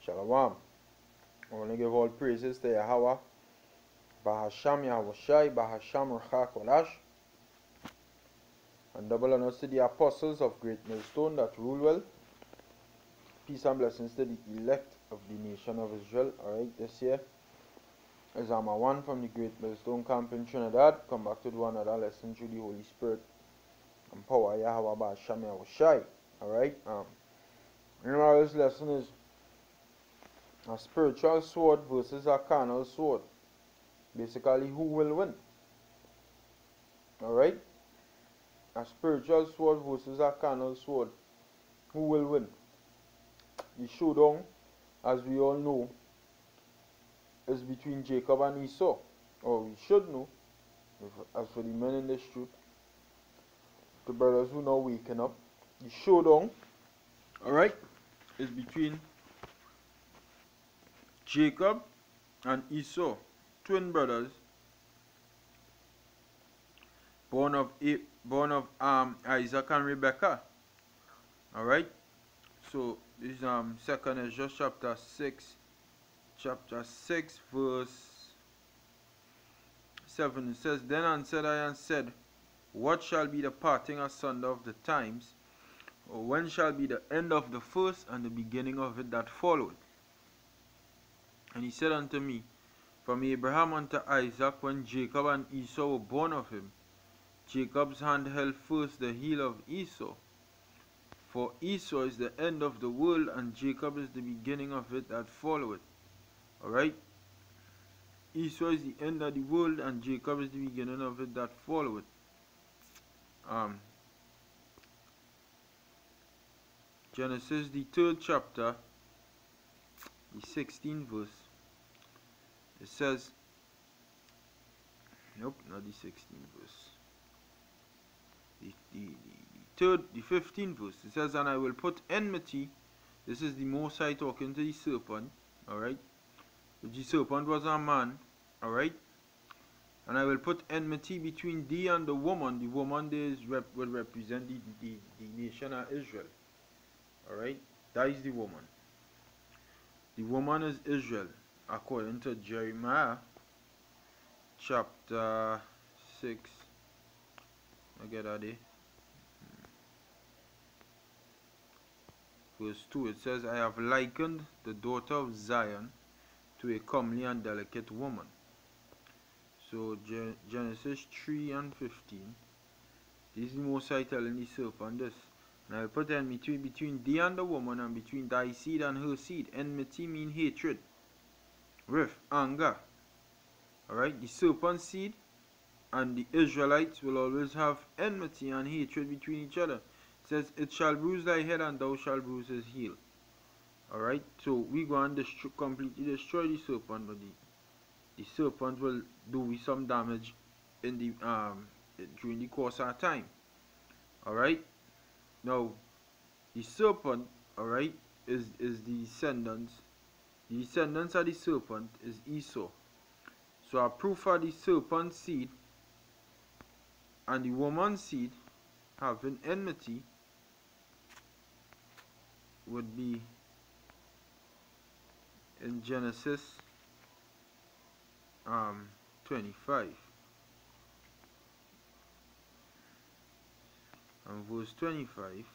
Shalom. I want to give all praises to Yahweh, Bahasham Yahushai, Bahasham Rachak Walash, and double honors to the apostles of Great Millstone that rule well. Peace and blessings to the elect of the nation of Israel. Alright, this year is Amma 1 from the Great Millstone camp in Trinidad. Come back to do another lesson through the Holy Spirit and power Yahweh Bahasham Yahushai. Alright, remember this lesson is a spiritual sword versus a carnal sword. Basically, who will win? Alright? A spiritual sword versus a carnal sword. Who will win? The showdown, as we all know, is between Jacob and Esau. Or we should know, as for the men in this truth, the brothers who now waking up, the showdown, alright, is between Jacob and Esau, twin brothers, born of Isaac and Rebekah. Alright, so this second is just chapter 6 verse 7. It says, Then answered I and said, What shall be the parting asunder of the times, or when shall be the end of the first and the beginning of it that followed? And he said unto me, From Abraham unto Isaac, when Jacob and Esau were born of him, Jacob's hand held first the heel of Esau. For Esau is the end of the world, and Jacob is the beginning of it that followeth. Alright? Esau is the end of the world, and Jacob is the beginning of it that followeth. Genesis, the 3rd chapter, the 16th verse. It says, nope, not the 16th verse. The 15th verse. It says, And I will put enmity. This is the Most High talking to the serpent. Alright. The serpent was a man. Alright. And I will put enmity between thee and the woman. The woman there will represent the nation of Israel. Alright. That is the woman. The woman is Israel, according to Jeremiah chapter 6. I get that there. Verse 2, it says, I have likened the daughter of Zion to a comely and delicate woman. So Genesis 3 and 15. This is the Most High telling the serpent this. And I will put enmity between thee and the woman, and between thy seed and her seed. Enmity means hatred, wrath, anger. Alright, the serpent's seed and the Israelites will always have enmity and hatred between each other. It says, It shall bruise thy head, and thou shalt bruise his heel. Alright, so we go and completely destroy the serpent, but the serpent will do some damage in the during the course of time. Alright, now the serpent, alright, is the descendants. The descendants of the serpent is Esau. So a proof of the serpent's seed and the woman's seed having enmity would be in Genesis 25 and verse 25.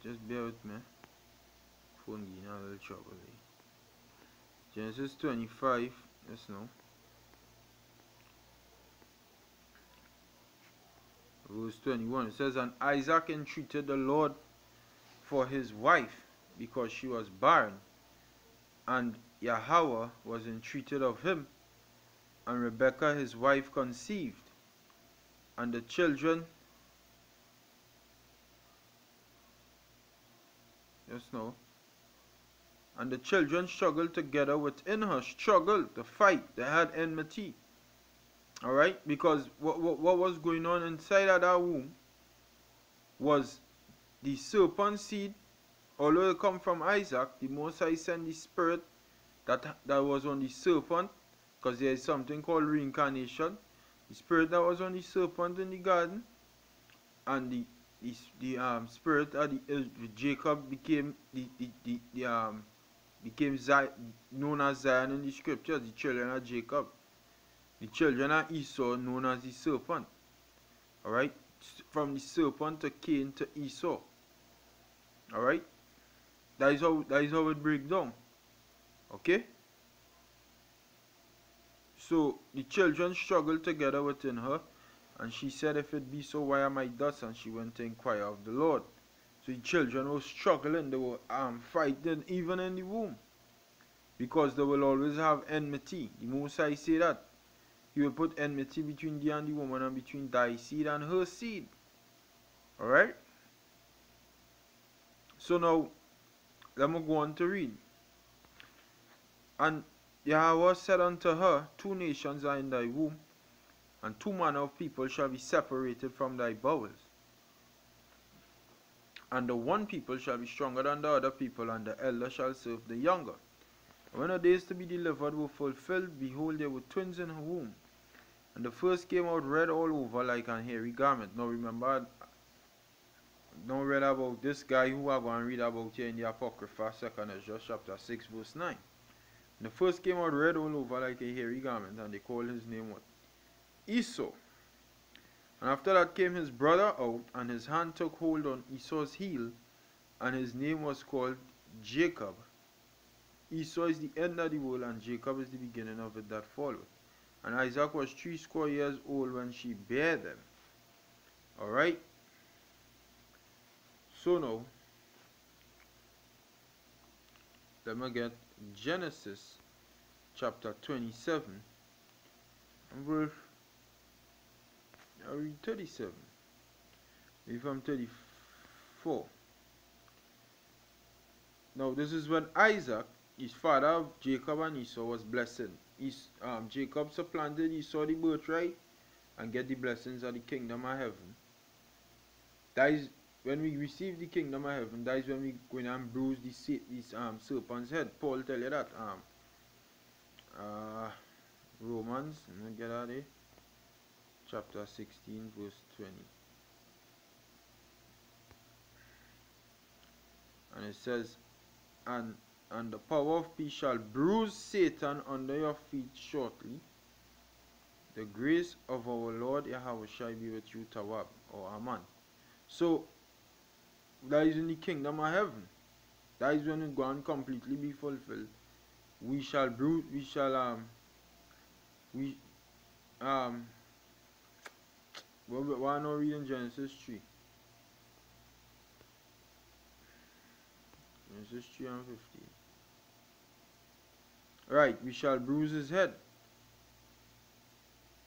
Just bear with me. Phone getting a little trouble here. Genesis 25. Yes, no. Verse 21. It says, And Isaac entreated the Lord for his wife, because she was barren, and Yahweh was entreated of him, and Rebekah his wife conceived, and the children, yes, no, and the children struggled together within her, struggled to fight, they had enmity. Alright, because what was going on inside of that womb was the serpent seed. Although it come from Isaac, the Most High sent the spirit that was on the serpent, because there is something called reincarnation. The spirit that was on the serpent in the garden, and the spirit of Jacob became became known as Zion in the scriptures, the children of Jacob. The children of Esau known as the serpent. Alright? From the serpent to Cain to Esau. Alright? That is how it breaks down. Okay? So the children struggled together within her, and she said, if it be so, why am I thus? And she went to inquire of the Lord. So the children were struggling, they were fighting even in the womb. Because they will always have enmity. The Most High say that. He will put enmity between thee and the woman, and between thy seed and her seed. Alright? So now, let me go on to read. And Yahweh said unto her, two nations are in thy womb, and two manner of people shall be separated from thy bowels. And the one people shall be stronger than the other people, and the elder shall serve the younger. And when the days to be delivered were fulfilled, behold, there were twins in her womb. And the first came out red all over like an hairy garment. Now remember, don't read about this guy who are going to read about here in the Apocrypha, 2nd Ezra chapter 6 verse 9. And the first came out red all over like a hairy garment, and they called his name what? Esau. And after that came his brother out, and his hand took hold on Esau's heel, and his name was called Jacob. Esau is the end of the world, and Jacob is the beginning of it that followed. And Isaac was 80 years old when she bare them. Alright? So now, let me get Genesis chapter 27 and verse, I read 37. Maybe from 34. Now this is when Isaac, his father of Jacob and Esau, was blessing. Jacob supplanted Esau the birthright and get the blessings of the kingdom of heaven. That is when we receive the kingdom of heaven. That is when we go in and bruise this serpent's head. Paul tell you that. Romans, let me get out there. Chapter 16, verse 20. And it says, and the power of peace shall bruise Satan under your feet shortly. The grace of our Lord Yahweh shall be with you, Tawab, or Aman. So, that is in the kingdom of heaven. That is when it go and completely be fulfilled. We shall bruise, why not read in Genesis 3? Genesis 3 and 15. Right, we shall bruise his head.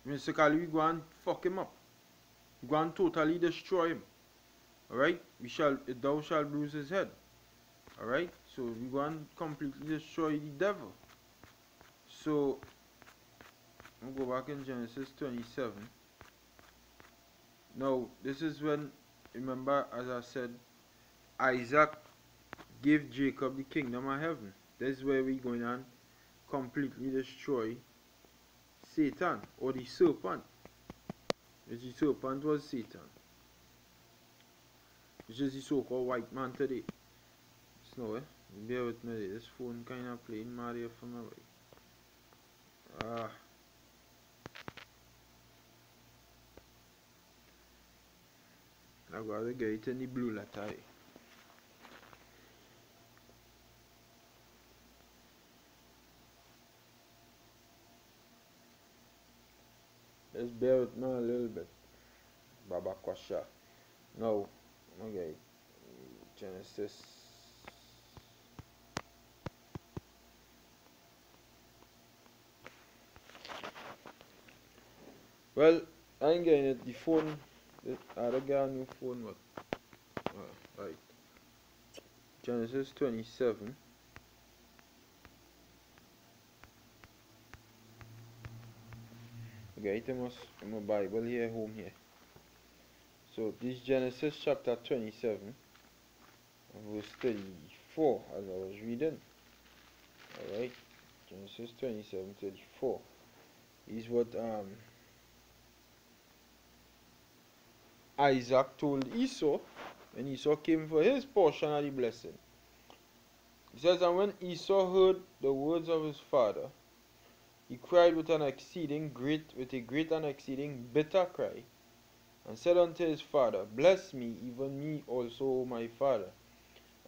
Basically, we go and fuck him up. We go and totally destroy him. Alright? Thou shall bruise his head. Alright? So we go and completely destroy the devil. So we'll go back in Genesis 27. Now, this is when, remember, as I said, Isaac gave Jacob the kingdom of heaven. This is where we're going and completely destroy Satan, or the serpent. Which the serpent was Satan. Which is the so-called white man today. So, bear with me, this phone kind of playing mad here for my way. I gotta get it in the blue letter. Just bear with me a little bit. Baba Kwasha. Now, okay, Genesis. Well, I ain't getting it. The phone, I don't get a new phone, but right. Genesis 27. Okay, it must my Bible here, home here. So this Genesis chapter 27, verse 34, as I was reading. Alright, Genesis 27, 34 is what Isaac told Esau when Esau came for his portion of the blessing. It says, and when Esau heard the words of his father, he cried with a great and exceeding bitter cry, and said unto his father, Bless me, even me also, O my father.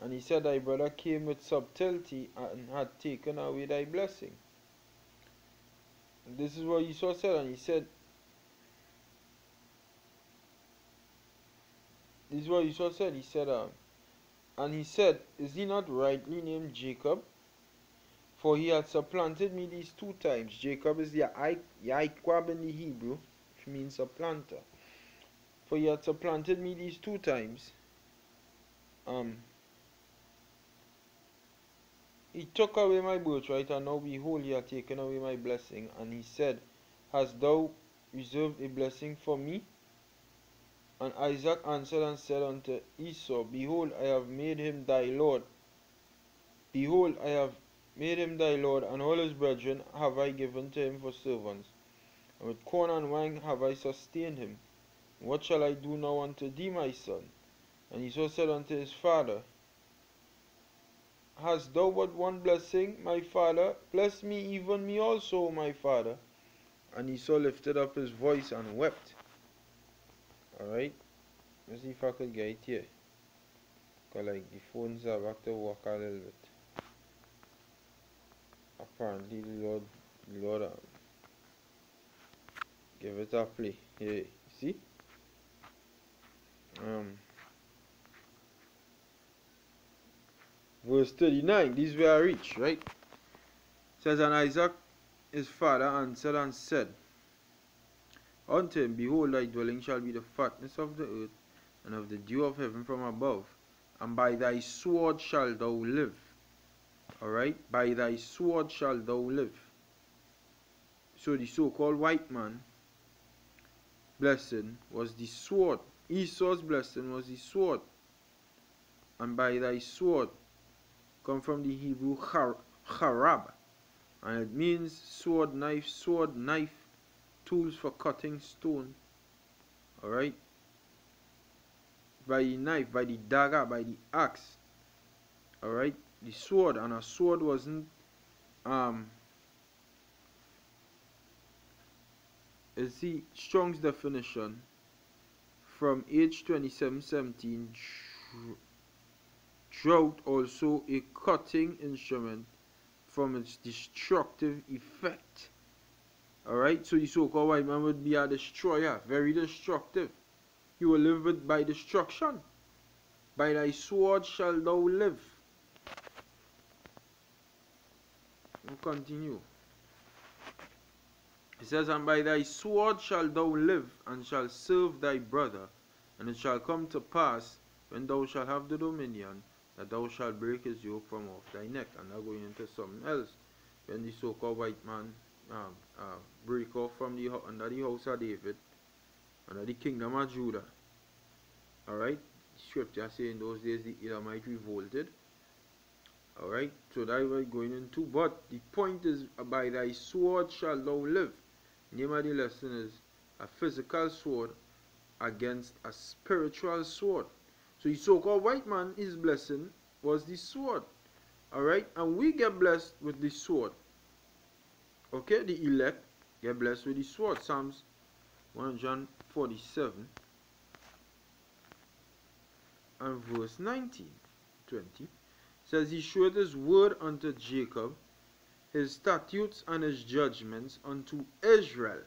And he said, Thy brother came with subtlety and had taken away thy blessing. And this is what Esau said, and he said, this is what Esau said. And he said, Is he not rightly named Jacob? For he had supplanted me these 2 times. Jacob is the Yaikwab in the Hebrew, which means supplanter. For he had supplanted me these 2 times. He took away my birthright, and now behold, he hath taken away my blessing. And he said, Hast thou reserved a blessing for me? And Isaac answered and said unto Esau, Behold, I have made him thy lord. Behold, I have made him thy lord, and all his brethren have I given to him for servants. And with corn and wine have I sustained him. What shall I do now unto thee, my son? And Esau said unto his father, Hast thou but one blessing, my father? Bless me, even me also, my father. And Esau lifted up his voice and wept. Alright, let's see if I could get it here. Because like the phones are back to work a little bit. Apparently the Lord give it a play. Here, see? Verse 39, this is where I reach, right? It says, And Isaac his father answered and said unto him, Behold, thy dwelling shall be the fatness of the earth, and of the dew of heaven from above, and by thy sword shalt thou live. Alright? By thy sword shalt thou live. So the so-called white man blessing was the sword. Esau's blessing was the sword. And by thy sword come from the Hebrew charab, and it means sword, knife, tools for cutting stone. Alright? By the knife, by the dagger, by the axe. Alright? The sword, and a sword wasn't is the Strong's definition from H2717, drought also a cutting instrument from its destructive effect. Alright, so the so-called white man would be a destroyer, very destructive. He will live by destruction. By thy sword shalt thou live. We'll continue. It says, And by thy sword shalt thou live, and shalt serve thy brother. And it shall come to pass, when thou shalt have the dominion, that thou shalt break his yoke from off thy neck. And now going into something else. When the so-called white man break off from under the house of David, under the kingdom of Judah. Alright? Scripture say in those days the Edomites revolted. Alright? So that we're going into. But the point is, by thy sword shalt thou live. The name of the lesson is a physical sword against a spiritual sword. So the so-called white man, his blessing was the sword. Alright? And we get blessed with the sword. Okay? The elect get blessed with the sword. Psalms 147 and verse 19, 20 says, He showed his word unto Jacob, his statutes and his judgments unto Israel.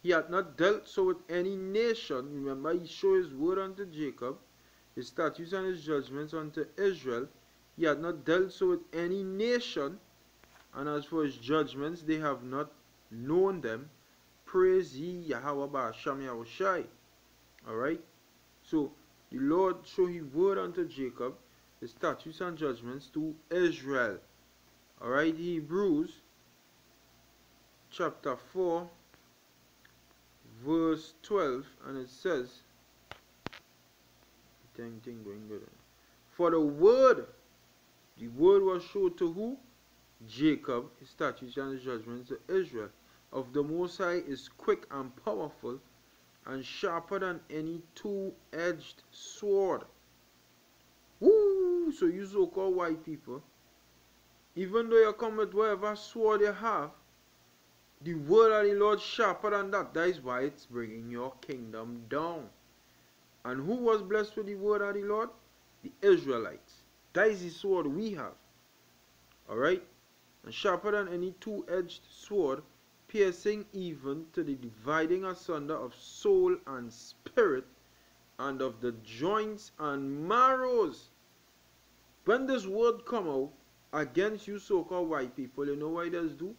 He had not dealt so with any nation. Remember, he showed his word unto Jacob, his statutes and his judgments unto Israel. He had not dealt so with any nation. And as for his judgments, they have not known them. Praise ye Yahweh Ba'asham Yahushai. Alright? So, the Lord showed his word unto Jacob, his statutes and judgments to Israel. Alright, Hebrews chapter 4 verse 12, and it says, going good. For the word was shown to who? Jacob, his statutes and his judgments to Israel. Of the Most High is quick and powerful, and sharper than any two-edged sword. Woo! So you so-called white people, even though you come with whatever sword you have, the word of the Lord sharper than that. That is why it's bringing your kingdom down. And who was blessed with the word of the Lord? The Israelites. That is the sword we have. Alright? And sharper than any two-edged sword, piercing even to the dividing asunder of soul and spirit, and of the joints and marrows. When this word come out against you so-called white people, you know what it does do?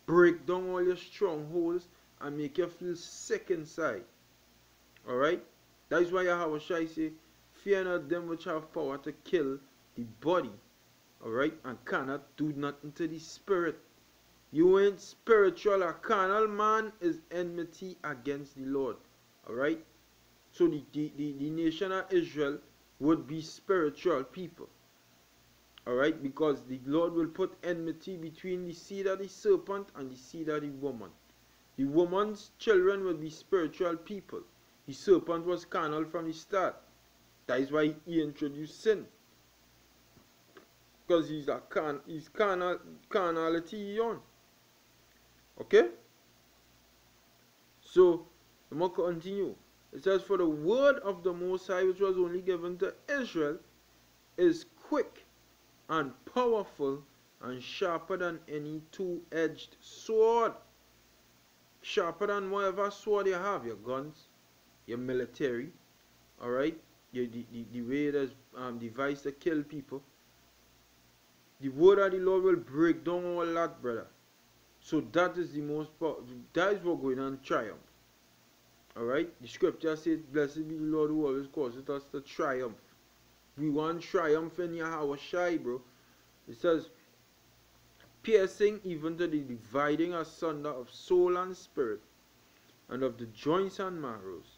Break down all your strongholds and make you feel sick inside. Alright? That is why Yahweh Shai say, fear not them which have power to kill the body. Alright? And cannot do nothing to the spirit. You ain't spiritual. A carnal man is enmity against the Lord. Alright? So the nation of Israel would be spiritual people. Alright? Because the Lord will put enmity between the seed of the serpent and the seed of the woman. The woman's children will be spiritual people. The serpent was carnal from the start. That is why he introduced sin. Because he's carnality on. Okay? So, I'm going to continue. It says, for the word of the Most High, which was only given to Israel, is quick and powerful and sharper than any two-edged sword. Sharper than whatever sword you have, your guns, your military, alright? The way it is devised to kill people. The word of the Lord will break down all that, brother. So that is the most powerful. That is what going on triumph. Alright? The scripture says, blessed be the Lord who always causes us to triumph. We want triumph in Yahweh Shai, bro. It says, piercing even to the dividing asunder of soul and spirit, and of the joints and marrows,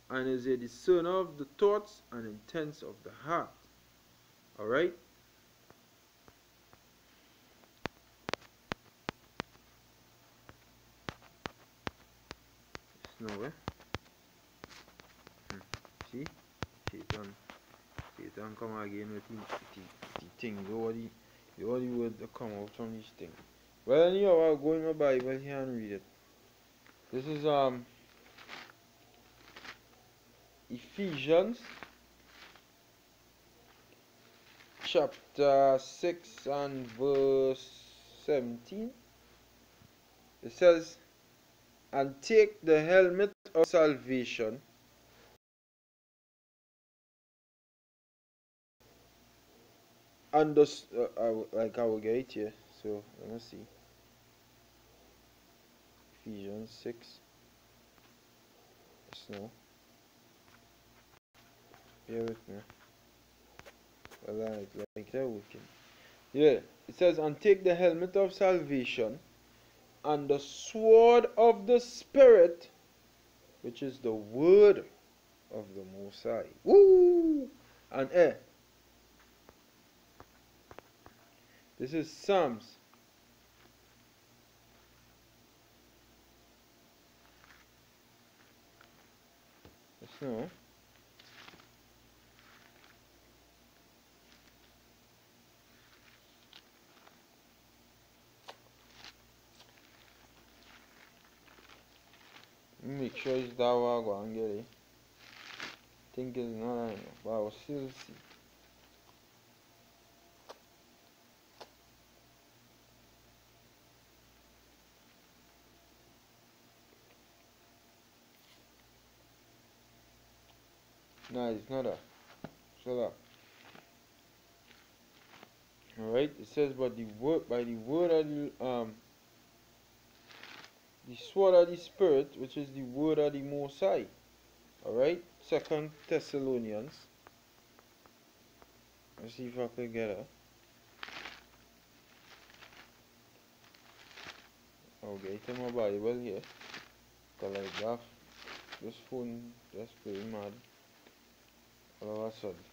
and is a discerner of the thoughts and intents of the heart. Alright? Nowhere. See? Satan come again with the thing. The word that come out from this thing. Well, anyhow, I'll go in my Bible here and read it. This is Ephesians chapter 6 and verse 17. It says, and take the helmet of salvation and the I will get it here. So let me see. Ephesians 6. No. Bear with me. Well, like that working. Yeah, it says, and take the helmet of salvation and the sword of the Spirit, which is the word of the Most High. Woo! And this is Psalms. Yes, no. Make sure it's that way I go and get it. Think it's not enough, but I will still see. No, it's not that. Shut up. Alright, it says, but the word by the word of the sword of the Spirit, which is the word of the Most High. Alright, 2 Thessalonians. Let's see if I can get it. I'll get it in my Bible here. Cause like that, this phone just pretty mad. All of a sudden.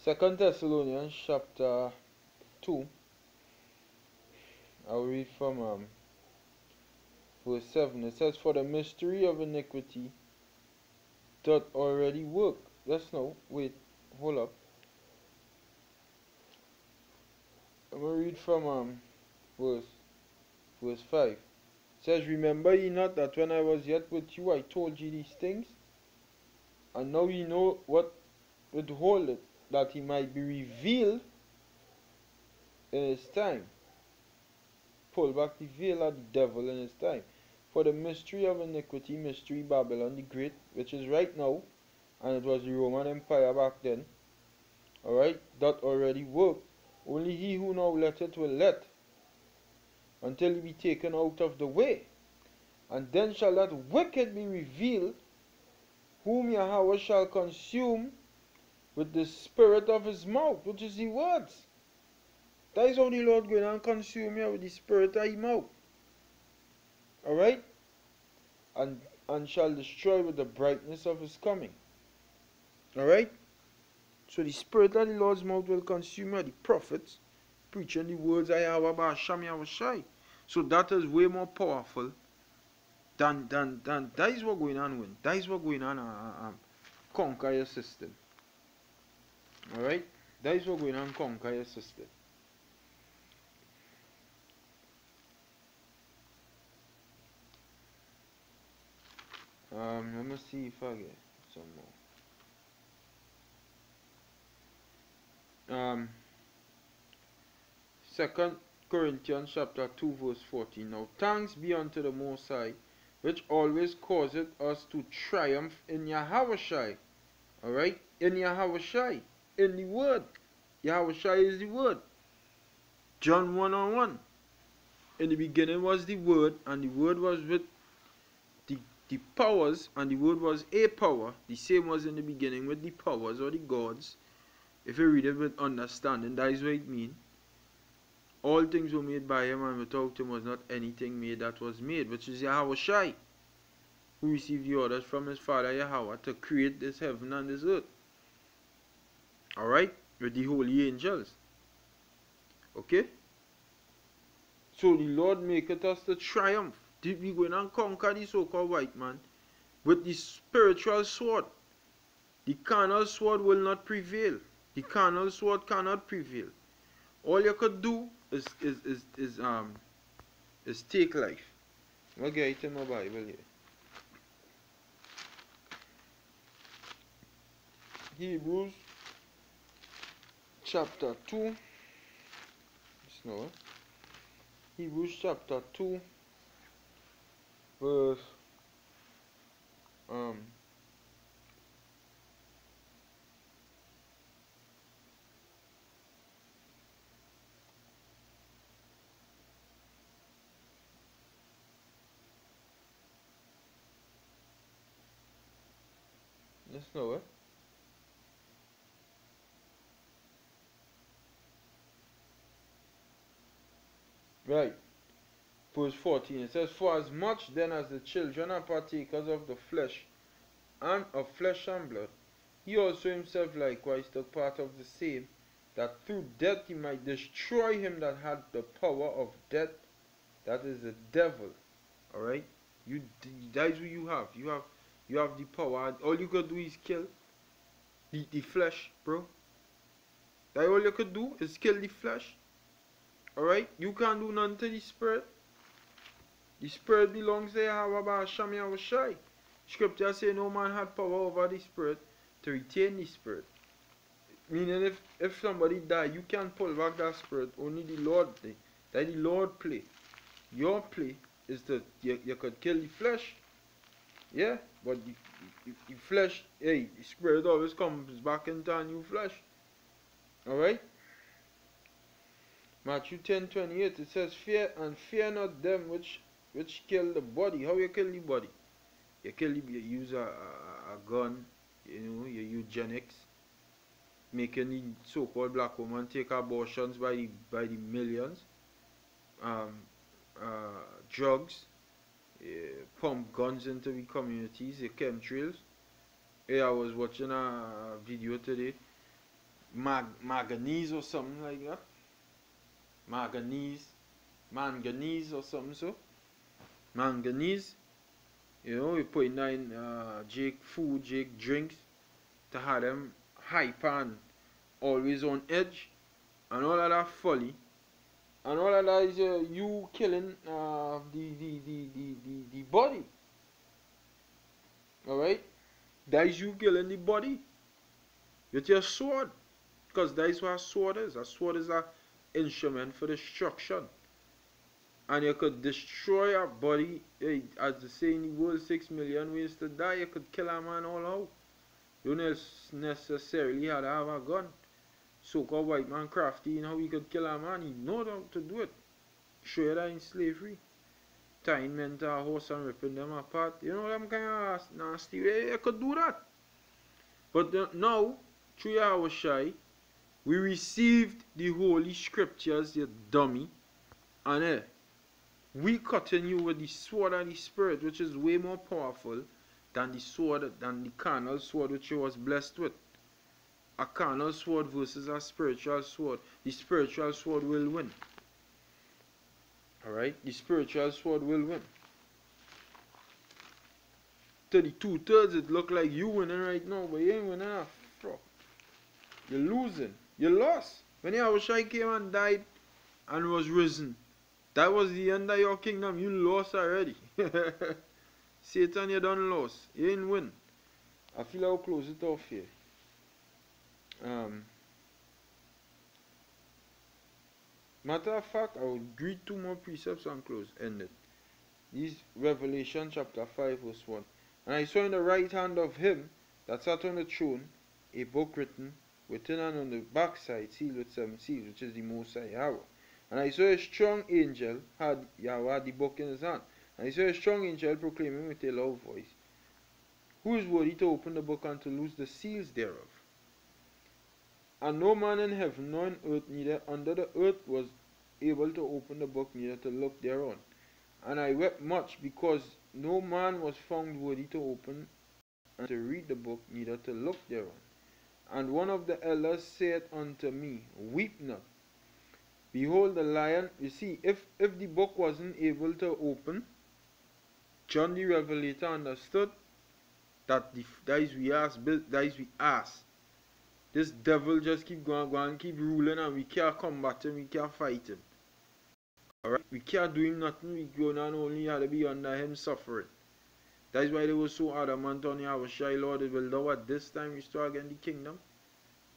2 Thessalonians chapter 2. I'll read from verse 7. It says, for the mystery of iniquity doth already work. Let's know. Wait, hold up. I'm going to read from verse 5. It says, remember ye not that when I was yet with you, I told you these things? And now ye know what withholdeth, that he might be revealed in his time. Pull back the veil of the devil in his time. For the mystery of iniquity, mystery Babylon the Great, which is right now, and it was the Roman Empire back then, alright, that already worked. Only he who now letteth will let, until he be taken out of the way. And then shall that wicked be revealed, whom Yahweh shall consume with the spirit of his mouth, which is the words. That is how the Lord going to consume you with the spirit of his mouth. Alright? And shall destroy with the brightness of his coming. Alright? So the spirit of the Lord's mouth will consume you, the prophets, preaching the words of Yahweh Ba'asham Yahushai. So that is way more powerful than that is what going on when. That is what going on conquer your system. Alright? That is what going on conquer your system. Let me see if I get some more. 2 Corinthians chapter 2 verse 14. Now thanks be unto the Most High, which always causeth us to triumph in Yahushai. Alright? In Yahushai. In the word. Yahushai is the word. John 1:1. In the beginning was the word, and the word was with the powers, and the word was a power. The same was in the beginning with the powers or the gods. If you read it with understanding, that is what it means. All things were made by him, and without him was not anything made that was made, which is Yahushai, who received the orders from his father Yahweh to create this heaven and this earth. Alright? With the holy angels. Okay? So the Lord maketh us to triumph. We going and conquer the so-called white man with the spiritual sword. The carnal sword will not prevail. The carnal sword cannot prevail. All you could do is take life. I'll get it in my Bible here. Hebrews chapter 2. Hebrews chapter 2 verse let's know it. Right. Verse 14, it says, for as much then as the children are partakers of the flesh, and of flesh and blood, he also himself likewise took part of the same, that through death he might destroy him that had the power of death, that is the devil. Alright? That is who you have. You have the power. All you could do is kill the flesh, bro. That all you could do is kill the flesh. Alright? You can't do nothing to the spirit. The spirit belongs to Yahweh Ba'asham Yahushai. Scripture say no man had power over the spirit to retain the spirit. Meaning if somebody die, you can't pull back that spirit. Only the Lord play. That the Lord play. Your play is that you could kill the flesh. Yeah, but the flesh, hey, the spirit always comes back into a new flesh. Alright? Matthew 10:28, it says, fear not them which kill the body. How you kill the body? You use a gun, you eugenics, making the so-called black woman take abortions by the millions, drugs, pump guns into the communities, the chemtrails. Yeah, I was watching a video today, manganese or something like that. Manganese or something so. manganese. We put in Jake food, Jake drinks to have them hyper and always on edge, and all of that folly, and all of that is you killing the body. Alright? That is you killing the body with your sword. Because that is what a sword is. A sword is an instrument for destruction. And you could destroy a body, as they say in the world, 6 million ways to die. You could kill a man all out. You don't necessarily have to have a gun. So-called white man crafty, you know how he could kill a man. He knows how to do it. Show you that in slavery. Tying men to a horse and ripping them apart. You know them kind of nasty way. You could do that. But now, through Yahushai, we received the Holy Scriptures, you dummy. And we continue with the sword of the Spirit, which is way more powerful than the carnal sword which you was blessed with. A carnal sword versus a spiritual sword. The spiritual sword will win. Alright? The spiritual sword will win. 32/3 it look like you winning right now, but you ain't winning a fuck. You're losing. You lost. When Yahushua came and died and was risen, that was the end of your kingdom. You lost already. Satan, you done lost. You ain't win. I feel I'll close it off here. Matter of fact, I will read 2 more precepts and close. End it. This Revelation chapter 5 verse 1. And I saw in the right hand of him that sat on the throne a book written within and on the backside sealed with 7 seals, which is the Most High Yahweh. And I saw a strong angel had the book in his hand. And I saw a strong angel proclaiming with a loud voice, who is worthy to open the book and to loose the seals thereof? And no man in heaven nor in earth, neither under the earth, was able to open the book, neither to look thereon. And I wept much, because no man was found worthy to open and to read the book, neither to look thereon. And one of the elders said unto me, weep not. Behold the lion. You see, if the book wasn't able to open, John the Revelator understood that we ask. This devil just keep going, keep ruling, and we can't combat him, we can't fight him. Alright? We can't do him nothing, we go on, only have to be under him suffering. That is why they were so adamant on Yahushua, Lord, it will thou at this time restore again the kingdom.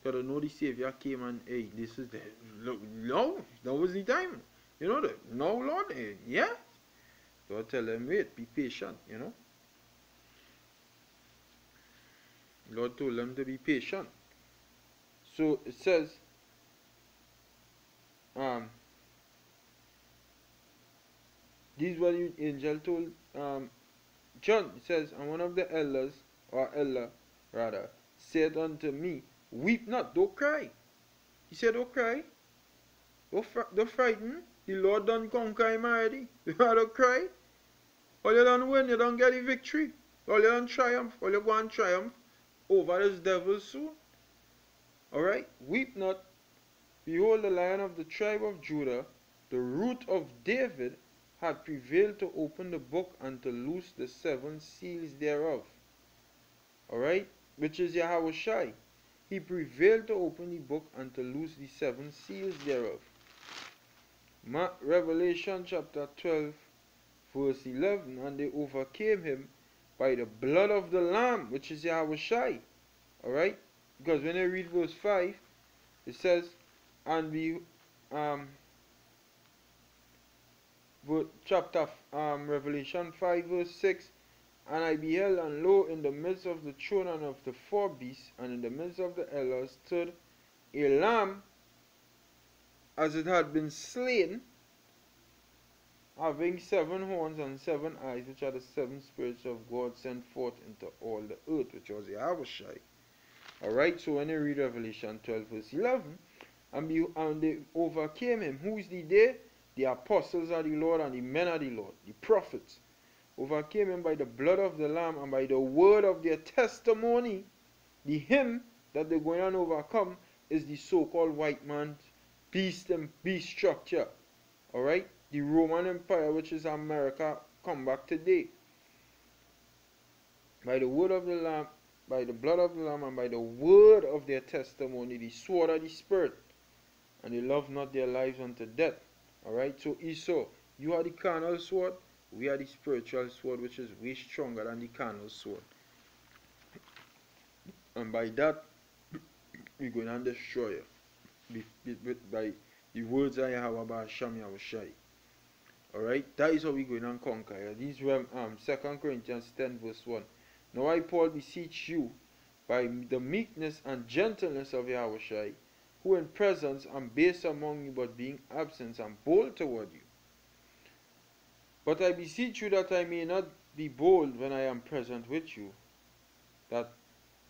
Because know the Savior came and, hey, this is the, no, that was the time. You know that, no, Lord, yeah. So I tell them, wait, be patient, you know. Lord told them to be patient. So it says, this is what the angel told John. It says, and one of the elders, or elder rather, said unto me, weep not, don't cry. He said, don't cry. Don't frighten. The Lord done conquer him already. You don't cry. All you done win, you don't get the victory. All you done triumph, all you go and triumph over this devil soon. Alright? Weep not. Behold, the Lion of the tribe of Judah, the root of David, had prevailed to open the book and to loose the 7 seals thereof. Alright? Which is Yahushai. He prevailed to open the book and to loose the 7 seals thereof. Revelation chapter 12 verse 11. And they overcame him by the blood of the Lamb, which is Yahushai. Alright? Because when I read verse 5, it says, and Revelation 5 verse 6, and I beheld, and lo, in the midst of the throne and of the 4 beasts, and in the midst of the elders, stood a lamb, as it had been slain, having 7 horns and 7 eyes, which are the 7 spirits of God sent forth into all the earth, which was Yahushai. Alright, so when you read Revelation 12 verse 11, and they overcame him. Who is the they? The apostles of the Lord and the men of the Lord, the prophets. Overcame him by the blood of the Lamb and by the word of their testimony. The him that they're going to overcome is the so-called white man's beast and beast structure. Alright? The Roman Empire, which is America, come back today. By the word of the Lamb, by the blood of the Lamb, and by the word of their testimony, the sword of the Spirit, and they love not their lives unto death. Alright, so Esau, you are the carnal sword, we are the spiritual sword, which is way stronger than the carnal sword. And by that, we're going to destroy you by the words I have about Hashem Yahushai. Alright, that is how we're going to conquer. These were 2 Corinthians 10 verse 1. Now I, Paul, beseech you by the meekness and gentleness of Yahushai, who in presence am base among you, but being absent am bold toward you. But I beseech you that I may not be bold when I am present with you, that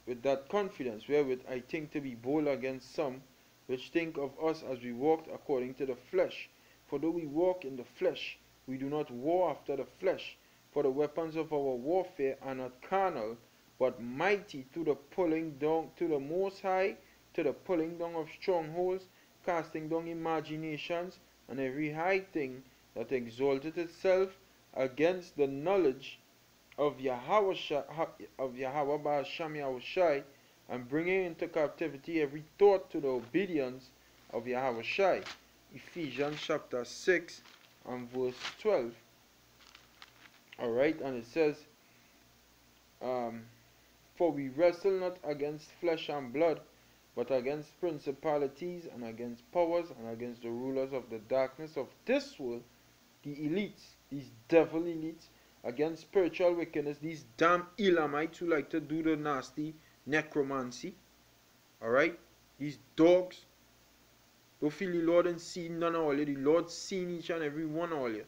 with that confidence wherewith I think to be bold against some which think of us as we walked according to the flesh. For though we walk in the flesh, we do not war after the flesh. For the weapons of our warfare are not carnal, but mighty to the pulling down to the Most High, to the pulling down of strongholds, casting down imaginations, and every high thing that exalteth itself against the knowledge of Yahweh Ba'asham Yahushai, and bringing into captivity every thought to the obedience of Yahweh Shai. Ephesians chapter 6 and verse 12. Alright, and it says, for we wrestle not against flesh and blood, but against principalities, and against powers, and against the rulers of the darkness of this world, the elites, these devil elites, against spiritual wickedness, these damn Elamites who like to do the nasty necromancy. Alright? These dogs. Don't feel the Lord ain't seen none of all you. The Lord seen each and every one of all you.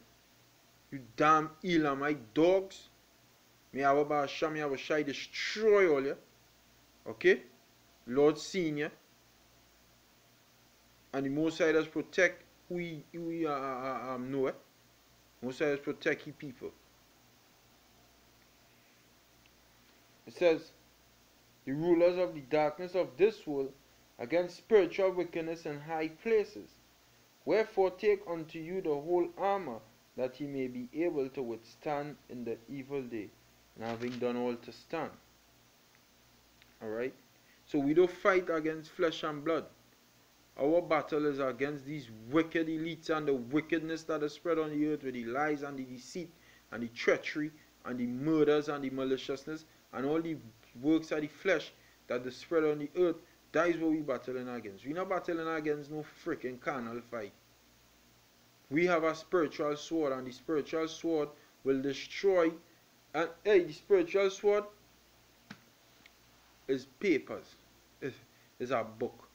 You damn Elamite dogs. May our Ba'asham Yahushai destroy all you. Okay? Lord seen you. And the Most High does protect who he know. Most High does protect his people. It says, the rulers of the darkness of this world, against spiritual wickedness in high places. Wherefore take unto you the whole armor, that ye may be able to withstand in the evil day, and having done all to stand. Alright? So we don't fight against flesh and blood. Our battle is against these wicked elites and the wickedness that is spread on the earth with the lies and the deceit and the treachery and the murders and the maliciousness and all the works of the flesh that is spread on the earth. That is what we're battling against. We're not battling against no freaking carnal fight. We have a spiritual sword, and the spiritual sword will destroy. And hey, the spiritual sword is papers. It's a book.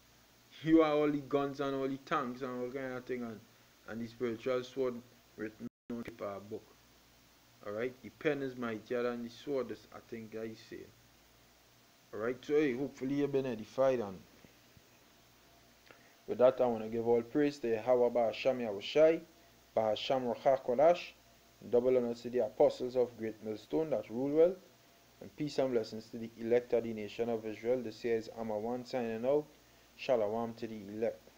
You are all the guns and all the tanks and all kind of thing, and the spiritual sword written on paper, a book. Alright, the pen is mightier than the sword, is, I think I say. Alright, so hey, hopefully you've been edified, and with that I want to give all praise to Yahweh Ba'asham Yahushai, Ba'asham Rocha Kodash, double honors to the apostles of Great Millstone that rule well, and peace and blessings to the elect of the nation of Israel. This here is Amawan signing out. Shalom to the elect.